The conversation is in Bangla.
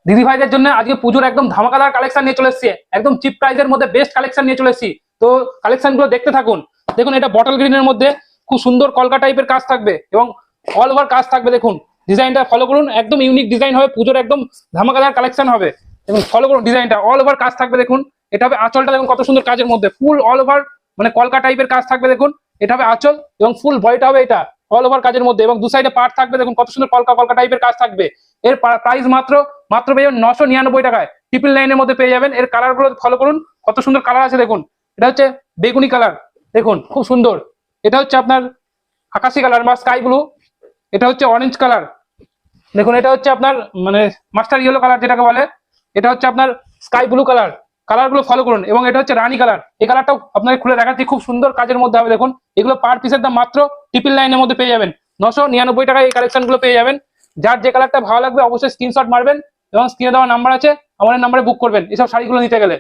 দিদি ভাইদের জন্য আজকে পুজোর একদম ধামাকাদার কালেকশন নিয়ে চলে এসেছি, একদম চিপ প্রাইসের মধ্যে বেস্ট কালেকশন নিয়ে চলে এসেছি। তো কালেকশন গুলো দেখতে থাকুন। দেখুন এটা বটল গ্রিনের মধ্যে খুব সুন্দর কলকা টাইপের কাজ থাকবে এবং অল ওভার কাজ থাকবে। দেখুন ডিজাইনটা ফলো করুন, একদম ইউনিক ডিজাইন হবে, পুজোর একদম ধামাকাদার কালেকশন হবে। এবং ফলো করুন ডিজাইনটা, অল ওভার কাজ থাকবে। দেখুন এটা হবে আঁচলটা, দেখুন কত সুন্দর কাজের মধ্যে ফুল অল ওভার মানে কলকা টাইপের কাজ থাকবে। দেখুন এটা হবে আঁচল এবং ফুল বডিটা হবে এটা অল ওভার কাজের মধ্যে, এবং দু সাইডে পার্ট থাকবে। দেখুন কত সুন্দর কলকা কলকা টাইপের কাজ থাকবে। এর প্রাইস মাত্র পেয়ে যাবেন 999 টাকায়, 999 মধ্যে পেয়ে যাবেন। এর কালার গুলো ফলো করুন, কত সুন্দর কালার আছে। দেখুন এটা হচ্ছে বেগুনি কালার, দেখুন খুব সুন্দর। এটা হচ্ছে আপনার আকাশি কালার বা স্কাই ব্লু। এটা হচ্ছে অরেঞ্জ কালার। দেখুন এটা হচ্ছে আপনার মানে মাস্টার ইয়েলো কালার যেটাকে বলে। এটা হচ্ছে আপনার স্কাই ব্লু কালার। কালার গুলো ফলো করুন। এবং এটা হচ্ছে রানী কালার। এই কালারটাও আপনাকে খুলে দেখাচ্ছি, খুব সুন্দর কাজের মধ্যে হবে। দেখুন এগুলো পার পিসের দাম মাত্র 999 মধ্যে পেয়ে যাবেন। 999 টাকায় এই কালেকশন গুলো পেয়ে যাবেন। যার যে কালারটা ভালো লাগবে অবশ্যই স্ক্রিনশট মারবেন এবং স্ক্রিনে দেওয়া নাম্বার আছে, আমাদের নাম্বারে বুক করবেন এসব শাড়িগুলো নিতে গেলে।